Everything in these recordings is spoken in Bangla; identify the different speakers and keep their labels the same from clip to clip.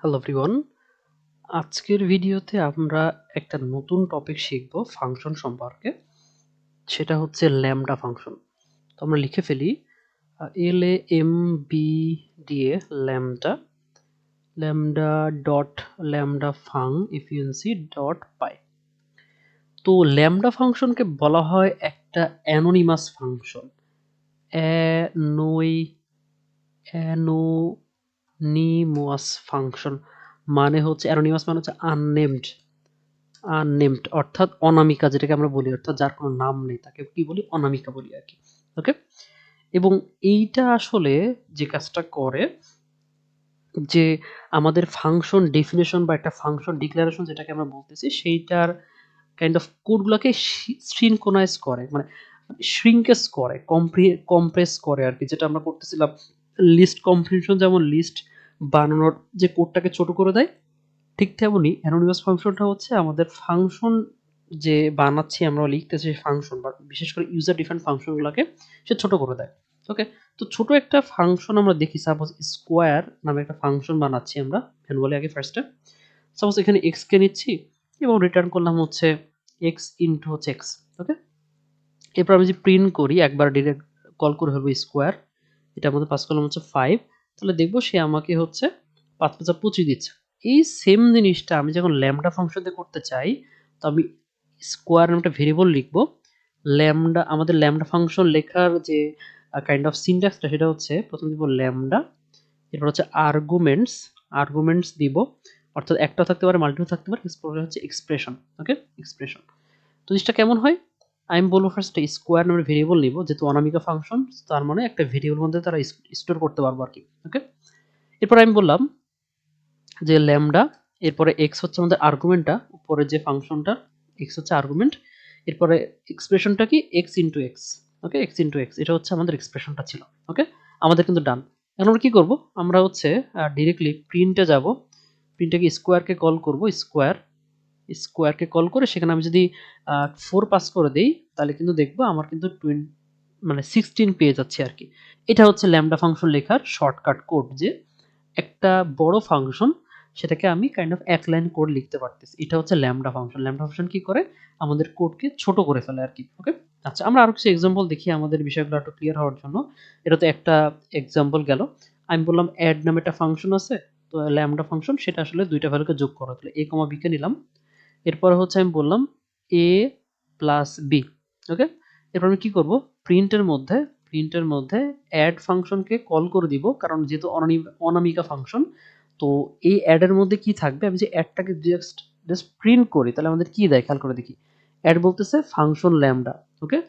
Speaker 1: Hello everyone. আজকের ভিডিওতে আমরা একটা নতুন টপিক শিখব ফাংশন সম্পর্কে। সেটা হচ্ছে ল্যামডা ফাংশন। তো আমরা লিখে ফেলি LAMB দিয়ে ল্যামডা, ল্যামডা ডট ল্যামডা ফাং এফিএনসি ডট পাই। তো ল্যামডা ফাংশনকে বলা হয় একটা অ্যানোনিমাস ফাংশন। অ্যানোনিমাস ফাংশন মানে হচ্ছে অ্যানোনিমাস মানে হচ্ছে আননেমড অর্থাৎ অনামিকা, যেটাকে আমরা বলি, অর্থাৎ যার কোনো নাম নেই তাকে কি বলি, অনামিকা বলি আর কি। ওকে, এবং এইটা আসলে যে কাজটা করে, যে আমাদের ফাংশন ডেফিনেশন বা একটা ফাংশন ডিক্লারেশন যেটাকে আমরা বলতেছি, সেইটার কাইন্ড অফ কোডগুলোকে সিনক্রোনাইজ করে, মানে শ্রিঙ্কেজ করে, কম্প্রেস করে আর কি। যেটা আমরা করতেছিলাম লিস্ট কম্প্রিহেনশন, যেমন লিস্ট বানানোর যে কোডটাকে ছোট করে দেয়, ঠিক তেমনি অ্যানোনিমাস ফাংশনটা হচ্ছে আমাদের ফাংশন যে বানাচ্ছি আমরা, লিখতেছি ফাংশন, বা বিশেষ করে ইউজার ডিফারেন্ট ফাংশনগুলোকে সে ছোট করে দেয়। ওকে, তো ছোট একটা ফাংশন আমরা দেখি, সাপোজ স্কোয়ার নামে একটা ফাংশন বানাচ্ছি আমরা ম্যানুয়ালি আগে ফার্স্টে। সাপোজ এখানে এক্স কে নিচ্ছি এবং রিটার্ন করলাম হচ্ছে এক্স ইন্টু হচ্ছে এক্স। ওকে, এরপর আমি যদি প্রিন্ট করি, একবার ডিরেক্ট কল করে ফেলবো স্কোয়ার, এটা আমাদের পাস করলাম হচ্ছে 5, তাহলে দেখবো সে আমাকে হচ্ছে 5×5 = 25 দিচ্ছে। এই সেম জিনিসটা আমি যখন ল্যামডা ফাংশন দিয়ে করতে চাই, তো আমি স্কোয়ার নামে একটা ভেরিয়েবল লিখবো। ল্যামডা, আমাদের ল্যামডা ফাংশন লেখার যে কাইন্ড অফ সিনট্যাক্সটা, সেটা হচ্ছে প্রথমে দিব ল্যামডা, এরপর হচ্ছে আর্গুমেন্টস দিব, অর্থাৎ একটা থাকতে পারে, মাল্টিপল থাকতে পারে, এরপরে হচ্ছে এক্সপ্রেশন। ওকে, এক্সপ্রেশন। তো জিনিসটা কেমন হয়, আমি বলবো ফার্স্টে স্কোয়ার নামের ভেরিয়েবল নিব, যেহেতু অনামিকা ফাংশন, তার মানে একটা ভেরিয়েবল মধ্যে তারা স্টোর করতে পারবো আর কি। ওকে, এরপর আমি বললাম যে ল্যামডা, এরপরে এক্স হচ্ছে আমাদের আর্গুমেন্টটা, উপরে যে ফাংশনটা এক্স হচ্ছে আর্গুমেন্ট, এরপরে এক্সপ্রেশনটা কি এক্স ইন্টু এক্স। ওকে, এক্স ইন্টু এক্স, এটা হচ্ছে আমাদের এক্সপ্রেশনটা ছিল। ওকে, আমাদের কিন্তু ডান। এখন আমরা কি করব, আমরা হচ্ছে ডিরেক্টলি প্রিন্টে যাব, প্রিন্টে কি স্কোয়ারকে কল করব, স্কোয়ারকে কল করে সেখানে আমি যদি 4 পাস করে দেই, তাহলে কিন্তু দেখবো আমার কিন্তু 16 পেয়ে যাচ্ছে আর কি। এটা হচ্ছে ল্যামডা ফাংশন লেখার শর্টকাট কোড, যে একটা বড় ফাংশন সেটাকে আমি কাইন্ড অফ এক লাইন কোড লিখতে পারতেছি। এটা হচ্ছে ল্যামডা ফাংশন। ল্যামডা ফাংশন কি করে, আমাদের কোডকে ছোট করে ফেলে আর কি। ওকে, আচ্ছা, আমরা আরো কিছু এক্সাম্পল দেখি আমাদের বিষয়গুলো একটু ক্লিয়ার হওয়ার জন্য। এটা তো একটা এক্সাম্পল গেল। আমি বললাম অ্যাড নামে একটা ফাংশন আছে, তো ল্যামডা ফাংশন সেটা আসলে দুইটা ভ্যালুকে যোগ করা, তাহলে a, b কে নিলাম। এরপরে হচ্ছে আমি বললাম a প্লাস বি। ওকে, এরপর আমি কি করব, প্রিন্টের মধ্যে অ্যাড ফাংশনকে কল করে দিব, কারণ যেহেতু অনামিকা ফাংশন, তো এই অ্যাডের মধ্যে কি থাকবে, আমি যে অ্যাডটাকে জাস্ট প্রিন্ট করি, তাহলে আমাদের কি দেয় খেয়াল করে দেখি। অ্যাড বলতেছে ফাংশন ল্যামডা। ওকে,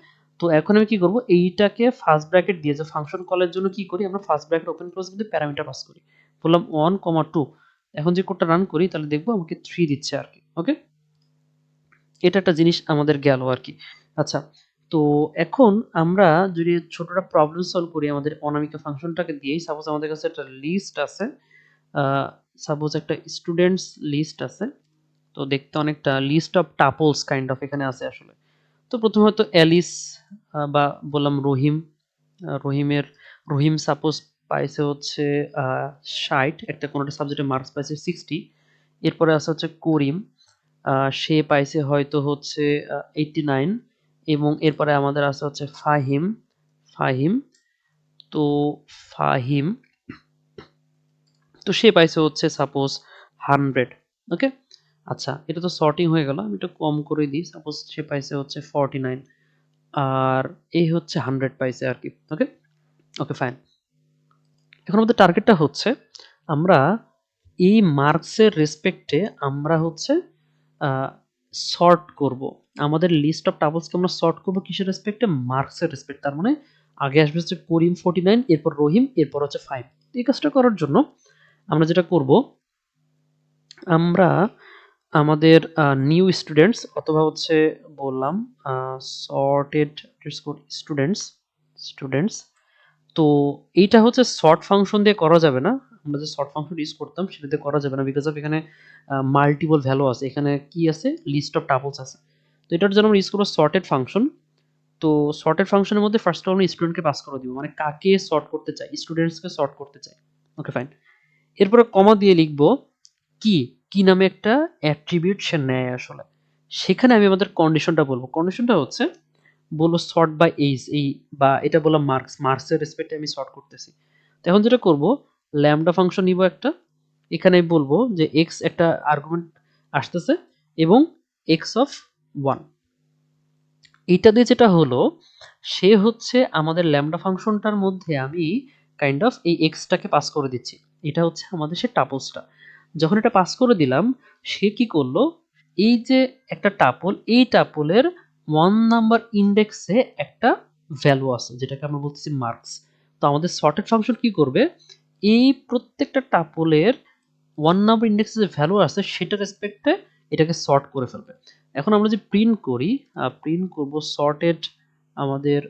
Speaker 1: তো এখন আমি কি করব, এইটাকে ফার্স্ট ব্র্যাকেট দিয়ে, যে ফাংশন কলের জন্য কি করি আমরা, ফার্স্ট ব্র্যাকেট ওপেন ক্লোজ মধ্যে প্যারামিটার পাস করি, বললাম 1, 2। এখন যে কোডটা রান করি, তাহলে দেখবো আমাকে 3 দিচ্ছে আর কি। ওকে, এটা একটা জিনিস আমাদের গেল আর কি। আচ্ছা, তো এখন আমরা যদি ছোট একটা প্রবলেম সলভ করি আমাদের অনামিকা ফাংশনটাকে দিয়েই, সাপোজ আমাদের কাছে একটা লিস্ট আছে, সাপোজ একটা স্টুডেন্টস লিস্ট আছে, তো দেখতে অনেকটা লিস্ট অফ টাপলস কাইন্ড অফ এখানে আছে আসলে। তো প্রথমে হয়তো অ্যালিস, বা বললাম রহিম, রহিম সাপোজ পাইছে হচ্ছে 60, একটা কোনো একটা সাবজেক্টে মার্কস পাইছে 60। এরপরে আছে হচ্ছে করিম, সে পাইছে হয়তো হচ্ছে 89, এবং এরপরে আমাদের আছে হচ্ছে ফাহিম, তো ফাহিম, তো সে পাইছে হচ্ছে সাপোজ 100। ওকে, আচ্ছা, এটা তো সর্টিং হয়ে গেল, আমি একটু কম করে দিই, সাপোজ সে পাইছে হচ্ছে 49, আর এই হচ্ছে 100 পাইছে আর কি। ওকে, ওকে ফাইন। এখন আমাদের টার্গেটটা হচ্ছে আমরা এই মার্কসের রেসপেক্টে আমরা হচ্ছে সর্ট করব, আমাদের লিস্ট অফ টাবলসকে আমরা সর্ট করব কিসের রেসপেক্টে, মার্কসের রেসপেক্ট। তার মানে আগে আসবে হচ্ছে করিম 49, এরপর রহিম, এরপর হচ্ছে 5। এই কাজটা করার জন্য আমরা যেটা করব, আমরা আমাদের নিউ স্টুডেন্টস, অথবা হচ্ছে বললাম সর্টেড স্টুডেন্টস, তো এইটা হচ্ছে সর্ট ফাংশন দিয়ে করা যাবে না। আমরা যে সর্ট ফাংশন ইউজ করতাম সেটা দিয়ে করা যাবে না, বিকজ অফ এখানে মাল্টিপল ভ্যালু আছে, এখানে কি আছে, লিস্ট অফ টাপলস আছে। তো এটার জন্য আমরা ইউজ করবো সর্টেড ফাংশন। তো সর্টেড ফাংশনের মধ্যে ফার্স্ট অফ অল আমরা স্টুডেন্টকে পাস করে দিব, মানে কাকে সর্ট করতে চাই, স্টুডেন্টসকে সর্ট করতে চাই। ওকে ফাইন, এরপরে কমা দিয়ে লিখবো কি নামে একটা অ্যাট্রিবিউট সে নেয় আসলে। সেখানে আমি আমাদের কন্ডিশনটা বলব। কন্ডিশনটা হচ্ছে বলবো সর্ট বাই এইজ বা এটা বললাম মার্কসের রেসপেক্টে আমি সর্ট করতেছি। তো এখন যেটা করব ল্যামডা ফাংশন নিব একটা। এখানে আমি বলবো যে x একটা আর্গুমেন্ট আসতেছে এবং x অফ 1 এইটা দিয়ে যেটা হলো সে হচ্ছে আমাদের ল্যামডা ফাংশনটার মধ্যে আমি কাইন্ড অফ এই এক্সটাকে পাস করে দিচ্ছি। এটা হচ্ছে আমাদের সে টাপলসটা। যখন এটা পাস করে দিলাম সে কি করলো এই যে একটা টাপল এই টাপলের 1 নাম্বার ইন্ডেক্সে একটা ভ্যালু আছে যেটাকে আমরা বলতেছি মার্কস। তো আমাদের সর্টেড ফাংশন কি করবে এই প্রত্যেকটা টাপলের 1 নাম্বার ইন্ডেক্সে যে ভ্যালু আছে সেটার রেসপেক্টে এটাকে সর্ট করে ফেলবে। এখন আমরা যে প্রিন্ট করি প্রিন্ট করব সর্টেড আমাদের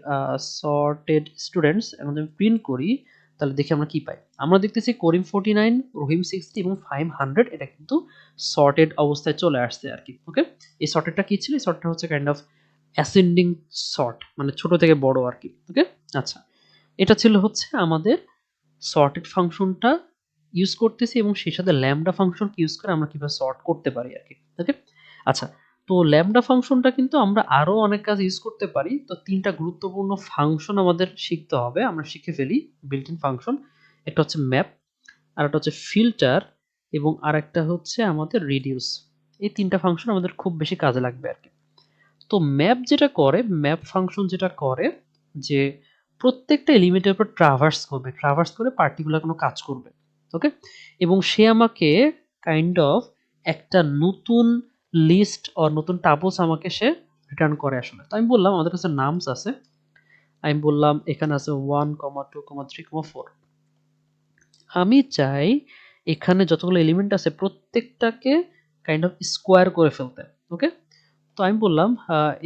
Speaker 1: সর্টেড স্টুডেন্টস এখন যদি প্রিন্ট করি তাহলে দেখি আমরা কি পাই। আমরা দেখতেছি করিম 49 রহিম 60 এবং ফাহিম 100 এটা কিন্তু সর্টেড অবস্থায় চলে আসছে আর কি। ওকে, এই সর্টেডটা কি ছিল? এই সর্টটা হচ্ছে কাইন্ড অফ অ্যাসেন্ডিং সর্ট মানে ছোট থেকে বড় আর কি। ওকে, আচ্ছা এটা ছিল হচ্ছে আমাদের সর্টেড ফাংশনটা ইউজ করতেছি এবং সেই সাথে ল্যামডা ফাংশন ইউজ করে আমরা কিভাবে সর্ট করতে পারি আর কি। ওকে, আচ্ছা তো ল্যামডা ফাংশনটা কিন্তু আমরা আরো অনেক কাজ ইউজ করতে পারি। তো তিনটা গুরুত্বপূর্ণ ফাংশন আমাদের শিখতে হবে, আমরা শিখে ফেলি বিল্ট ইন ফাংশন। একটা হচ্ছে ম্যাপ, আর একটা হচ্ছে ফিল্টার এবং আরেকটা হচ্ছে আমাদের রিডিউস। এই তিনটা ফাংশন আমাদের খুব বেশি কাজে লাগবে আর কি। তো ম্যাপ যেটা করে, ম্যাপ ফাংশন যেটা করে যে প্রত্যেকটা এলিমেন্টের উপর ট্রাভার্স করে পার্টিকুলার কোনো কাজ করবে। ওকে, এবং সে আমাকে কাইন্ড অফ একটা নতুন লিস্ট অর নতুন টাপলস আমাকে সে রিটার্ন করে আসলে। তো আমি বললাম আমাদের কাছে নামস আছে, আমি বললাম এখানে আছে 1, 2, 3, 4। আমি চাই এখানে যতগুলো এলিমেন্ট আছে প্রত্যেকটাকে কাইন্ড অফ স্কোয়ার করে ফেলতে। ওকে, তো আমি বললাম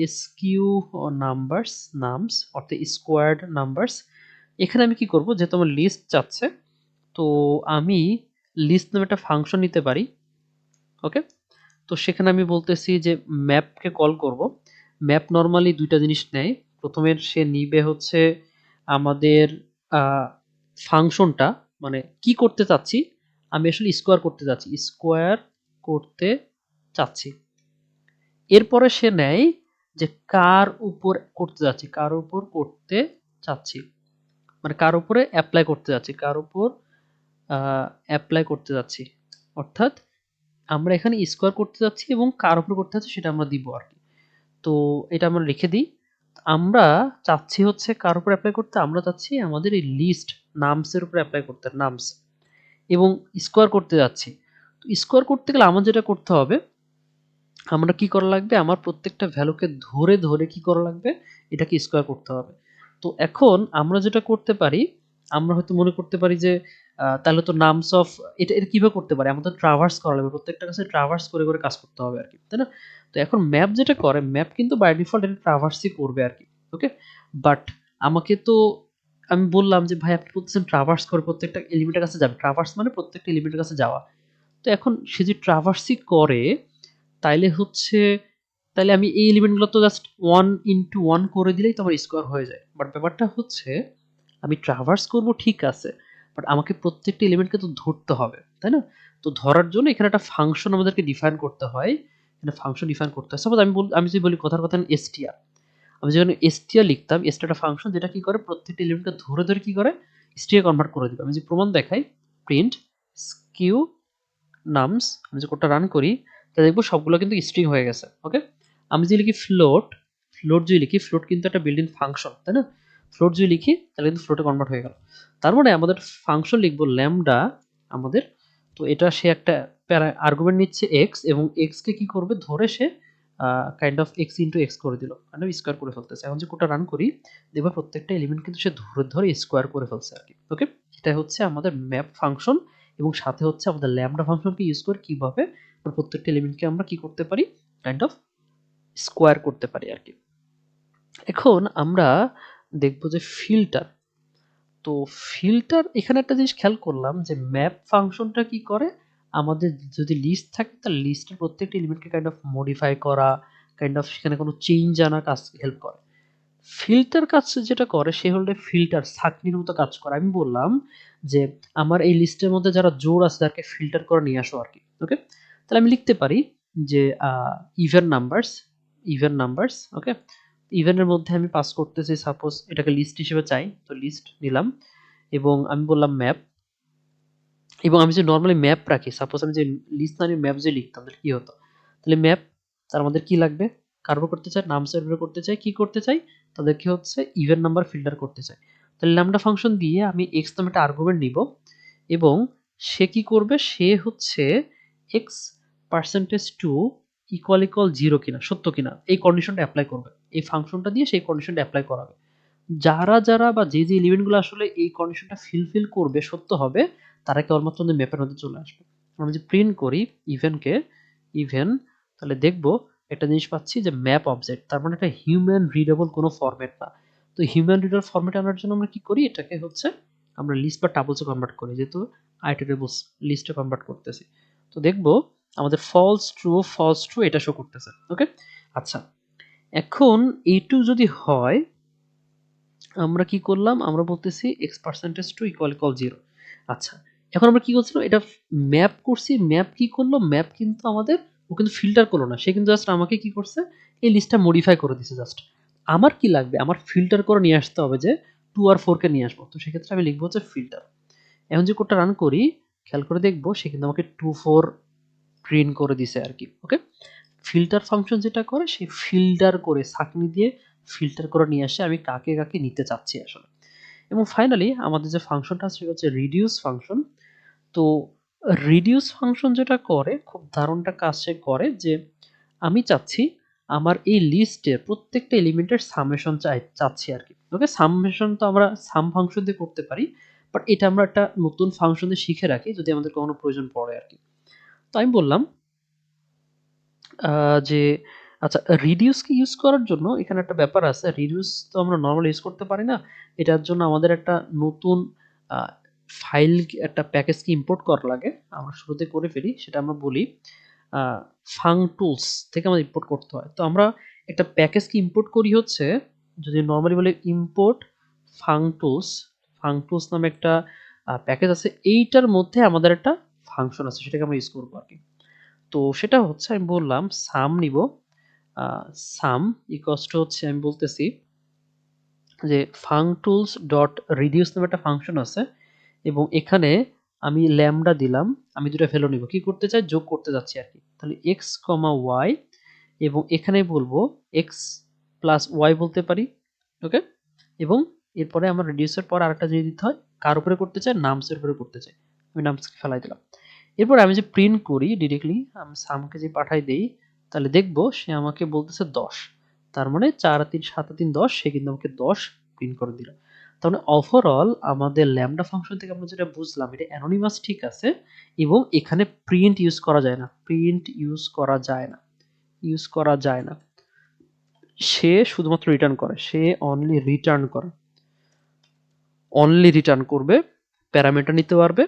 Speaker 1: এসকিউ নাম্বারস নামস অর্থাৎ স্কোয়ার্ড নাম্বারস। এখানে আমি কি করব যেহেতু আমার লিস্ট চাচ্ছে তো আমি লিস্ট নামে একটা ফাংশন নিতে পারি। ওকে, তো সেখানে আমি বলতেছি যে ম্যাপকে কল করব। ম্যাপ নর্মালি দুইটা জিনিস নেয়। প্রথমে সে নিবে হচ্ছে আমাদের ফাংশনটা মানে কি করতে চাচ্ছি, আমি আসলে স্কোয়ার করতে চাচ্ছি, স্কোয়ার করতে চাচ্ছি। এরপরে সে নেয় যে কার উপর করতে যাচ্ছি, কার উপর করতে চাচ্ছি মানে কার উপরে অ্যাপ্লাই করতে যাচ্ছি, কার উপর অ্যাপ্লাই করতে যাচ্ছি। অর্থাৎ আমরা এখানে স্কোয়ার করতে যাচ্ছি এবং কার উপর করতে যাচ্ছি সেটা আমরা দিব আর কি। তো এটা আমরা রেখে দিই। আমরা চাচ্ছি হচ্ছে কার উপর অ্যাপ্লাই করতে, আমরা চাচ্ছি আমাদের এই লিস্ট নামসের উপর অ্যাপ্লাই করতে, নামস, এবং স্কোয়ার করতে যাচ্ছি। তো স্কোয়ার করতে গেলে আমার যেটা করতে হবে আমরা কি করা লাগবে, আমার প্রত্যেকটা ভ্যালুকে ধরে ধরে কি করা লাগবে এটাকে স্কোয়ার করতে হবে। তো এখন আমরা যেটা করতে পারি আমরা হয়তো মনে করতে পারি যে তাহলে তো নামস অফ এটা এটা কিভাবে করতে পারি, আমাদের ট্রাভার্স করা লাগবে, প্রত্যেকটা কাছে ট্রাভার্স করে করে কাজ করতে হবে আর কি, তাই না? তো এখন ম্যাপ যেটা করে ম্যাপ কিন্তু বাই ডিফল্ট এটা ট্রাভার্সই করবে আর কি। ওকে, বাট আমাকে তো আমি বললাম যে ভাই আপনি বলতেছেন ট্রাভার্স করে প্রত্যেকটা এলিমেন্টের কাছে যাবে, ট্রাভার্স মানে প্রত্যেকটা এলিমেন্টের কাছে যাওয়া। তো এখন সে যে ট্রাভার্সই করে তাইলে হচ্ছে তাইলে আমি এই এলিমেন্টগুলো তো জাস্ট 1 ইনটু 1 করে দিলেই তো আমার স্কোয়ার হয়ে যায়। বাট ব্যাপারটা হচ্ছে আমি ট্রাভার্স করব ঠিক আছে, বাট আমাকে প্রত্যেকটা এলিমেন্টকে তো ধরতে হবে, তাই না? তো ধরার জন্য এখানে একটা ফাংশন আমাদেরকে ডিফাইন করতে হয়। এখানে ফাংশন ডিফাইন করতে হয়। সাপোজ আমি যদি বলি কথার কথা str, আমি যখন str লিখতাম, str একটা ফাংশন যেটা কি করে প্রত্যেকটা এলিমেন্টকে ধরে ধরে কি করে str এ কনভার্ট করে দিবে। আমি যদি প্রমাণ দেখাই প্রিন্ট স্কিউ নামস, আমি যে কোডটা রান করি তাহলে দেখবো সবগুলো কিন্তু স্ট্রিং হয়ে গেছে। ওকে, আমি যদি লিখি ফ্লোট, যদি লিখি ফ্লোট কিন্তু একটা বিল্ট ইন ফাংশন, তাই না? ফ্লোট যদি লিখি তাহলে কিন্তু ফ্লোটে কনভার্ট হয়ে গেল। তার মানে আমাদের ফাংশন লিখবো ল্যামডা আমাদের, তো এটা সে একটা আর্গুমেন্ট নিচ্ছে এক্স এবং এক্স কে কি করবে ধরে সে kind of X into X করে দিল, কাইন্ড অফ স্কোয়ার করে ফেলতেছে। এখন যে কোডটা রান করি দেখবো প্রত্যেকটা এলিমেন্ট কিন্তু সে ধরে ধরে স্কোয়ার করে ফেলছে আর কি। ওকে, এটা হচ্ছে আমাদের ম্যাপ ফাংশন এবং সাথে হচ্ছে আমাদের ল্যামডা ফাংশনকে ইউজ করে কিভাবে প্রত্যেকটা এলিমেন্টকে আমরা কি করতে পারি কাইন্ড অফ স্কোয়ার করতে পারি আর কি। এখন আমরা দেখব যে ফিল্টার। তো ফিল্টার এখানে একটা জিনিস খেয়াল করলাম যে ম্যাপ ফাংশনটা কি করে আমাদের যদি লিস্ট থাকে তার লিস্টের প্রত্যেকটা এলিমেন্টকে কাইন্ড অফ মডিফাই করা, কাইন্ড অফ সেখানে কোনো চেঞ্জ আনার কাজ হেল্প করে। ফিল্টার কাজ যেটা করে সে হলো ফিল্টার ছাঁকনির মতো কাজ করে। আমি বললাম যে আমার এই লিস্টের মধ্যে যারা জোড় আছে তাদেরকে ফিল্টার করে নিয়ে আসো আর কি। ওকে, তাহলে আমি লিখতে পারি যে ইভেন নাম্বারস, ইভেন নাম্বারস, ওকে। ইভেনের মধ্যে আমি পাস করতেছি, সাপোজ এটাকে লিস্ট হিসেবে চাই, তো লিস্ট নিলাম এবং আমি বললাম ম্যাপ, এবং আমি যে নর্মালি ম্যাপ রাখি, সাপোজ আমি যে লিস্ট না ম্যাপ যে লিখতাম তাহলে কি হতো, তাহলে ম্যাপ, তার আমাদের কি লাগবে, কার্ভ করতে চাই, নাম সার্ভার করতে চাই, কি করতে চাই, তাদেরকে হচ্ছে ইভেন নাম্বার ফিল্টার করতে চাই। তাহলে ল্যামডা ফাংশন দিয়ে আমি এক্স নামে একটা আর্গুমেন্ট নিব এবং সে কি করবে, সে হচ্ছে X percentage to equal zero কিনা, সত্য কিনা, এই কন্ডিশনটা অ্যাপ্লাই করবে। এই ফাংশনটা দিয়ে সেই কন্ডিশনটা অ্যাপ্লাই করাবে। যারা বা যে এলিমেন্টগুলো আসলে এই কন্ডিশনটা ফিলফিল করবে, সত্য হবে, তারা কেবলমাত্র আমাদের ম্যাপের মধ্যে চলে আসবে। আমরা যদি প্রিন্ট করি ইভেনকে, ইভেন, তাহলে দেখব একটা জিনিস পাচ্ছি যে ম্যাপ অবজেক্ট, তার মানে এটা হিউম্যান রিডেবল কোনো ফরম্যাট না। তো হিউম্যান রিডেবল ফরম্যাট আনার জন্য আমরা কি করি, এটাকে হচ্ছে আমরা লিস্ট বা টাবলসে কনভার্ট করি, যেহেতু আইটারেবলস লিস্টে কনভার্ট করতেছি। তো দেখব আমাদের ফলস ট্রু এটা শো করতেছে। ওকে, আচ্ছা, এখন এইটু যদি হয়, আমরা কি করলাম, আমরা বলতেছি x percentage to equal zero. আচ্ছা, এখন আমরা কি করছিলাম, এটা ম্যাপ করছি, ম্যাপ কি করলো, ম্যাপ কিন্তু আমাদের, ও কিন্তু ফিল্টার করলো না, সে কিন্তু জাস্ট আমাকে কি করছে, এই লিস্টটা মডিফাই করে দিছে জাস্ট। আমার কি লাগবে, আমার ফিল্টার করে নিয়ে আসতে হবে যে 2 আর 4 কে নিয়ে আসবো, তো সেক্ষেত্রে আমি লিখবো হচ্ছে ফিল্টার। এখন যে কোডটা রান করি, খেয়াল করে দেখবো সে কিন্তু আমাকে 2 4 প্রিন্ট করে দিছে আর কি। ওকে, ফিল্টার ফাংশন যেটা করে, সে ফিল্টার করে ছাঁকনি দিয়ে ফিল্টার করে নিয়ে আসে আমি কাকে কাকে নিতে চাচ্ছি আসলে। এবং ফাইনালি আমাদের যে ফাংশনটা আছে সেটা হচ্ছে রিডিউস ফাংশন। তো রিডিউস ফাংশন যেটা করে, খুব দারুণটা কাজ সে করে যে আমি চাচ্ছি আমার এই লিস্টের প্রত্যেকটা এলিমেন্টের সামেশন চাচ্ছি আর কি। ওকে, সামেশন তো আমরা সাম ফাংশন দিয়ে করতে পারি, বাট এটা আমরা একটা নতুন ফাংশন দিয়ে শিখে রাখি যদি আমাদের কখনো প্রয়োজন পড়ে আর কি। তো আমি বললাম যে আচ্ছা, রিডিউসকে ইউজ করার জন্য এখানে একটা ব্যাপার আছে। রিডিউস তো আমরা নরমালি ইউজ করতে পারি না। এটার জন্য আমাদের একটা নতুন আ ফাইল, একটা প্যাকেজকে ইম্পোর্ট করা লাগে। আমরা শুরুতে করে ফেলি। সেটা আমরা বলি আ ফাংটুলস থেকে আমাদের ইম্পোর্ট করতে হয়। তো আমরা একটা প্যাকেজকে ইম্পোর্ট করি হচ্ছে, যদি নরমালি বলি ইম্পোর্ট ফাংটুলস, ফাংটুলস নামে একটা প্যাকেজ আছে। এইটার মধ্যে আমাদের একটা ফাংশন আছে, সেটাকে আমরা ইউজ করব আরকি। তো সেটা হচ্ছে আমি বললাম সাম নিব, সাম ইকুয়ালস টু হচ্ছে আমি বলতেছি যে ফাংটুলস ডট রিডিউস নামে একটা ফাংশন আছে এবং এখানে আমি ল্যামডা দিলাম, আমি দুটো ভ্যালু নিব, কি করতে চাই, যোগ করতে যাচ্ছি আর কি। তাহলে এক্স কমা ওয়াই, এবং এখানে বলবো এক্স প্লাস ওয়াই বলতে পারি। ওকে, এবং এরপরে আমার রিডিউসের পর আরেকটা জিনিস দিতে হয়, কার উপরে করতে চাই, নামসের উপরে করতে চাই, আমি নামসকে ফেলাই দিলাম। এরপর আমি যে প্রিন্ট করি ডিরেক্টলি, আমি সামকে যে পাঠাই দেই, তাহলে দেখবো সে আমাকে বলতেছে 10, তার মানে 4 আর 3 7 আর 3 10, সে কিন্তু আমাকে 10 প্রিন্ট করে দিল। তার মানে ওভারঅল আমাদের ল্যামডা ফাংশন থেকে আমরা যেটা বুঝলাম, এটা অ্যানোনিমাস ঠিক আছে, এবং এখানে প্রিন্ট ইউজ করা যায় না, প্রিন্ট ইউজ করা যায় না, ইউজ করা যায় না। সে শুধুমাত্র রিটার্ন করে, সে অনলি রিটার্ন করে, অনলি রিটার্ন করবে, প্যারামিটার নিতে পারবে,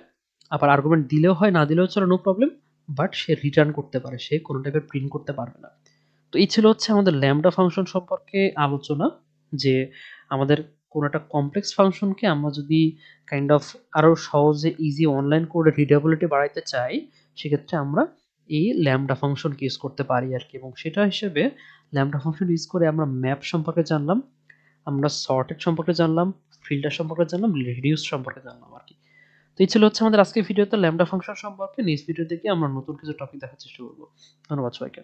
Speaker 1: আবার আর্গুমেন্ট দিলেও হয় না দিলেও চলে, নো প্রবলেম, বাট সে রিটার্ন করতে পারে, সে কোনো টাইপের প্রিন্ট করতে পারবে না। তো এই ছিল হচ্ছে আমাদের ল্যামডা ফাংশন সম্পর্কে আলোচনা, যে আমাদের কোনো একটা কমপ্লেক্স ফাংশনকে আমরা যদি কাইন্ড অফ আরো সহজে ইজি অনলাইন কোডে রিডেবিলিটি বাড়াইতে চাই, সেক্ষেত্রে আমরা এই ল্যামডা ফাংশনকে ইউজ করতে পারি আর কি। এবং সেটা হিসেবে ল্যামডা ফাংশন ইউজ করে আমরা ম্যাপ সম্পর্কে জানলাম, আমরা সর্টেড সম্পর্কে জানলাম, ফিল্টার সম্পর্কে জানলাম, রিডিউস সম্পর্কে জানলাম আর কি। তো এই ছিল হচ্ছে আমাদের আজকের ভিডিওতে ল্যামডা ফাংশন সম্পর্কে। নেক্সট ভিডিও থেকে আমরা নতুন কিছু টপিক দেখার চেষ্টা করব। ধন্যবাদ সবাইকে।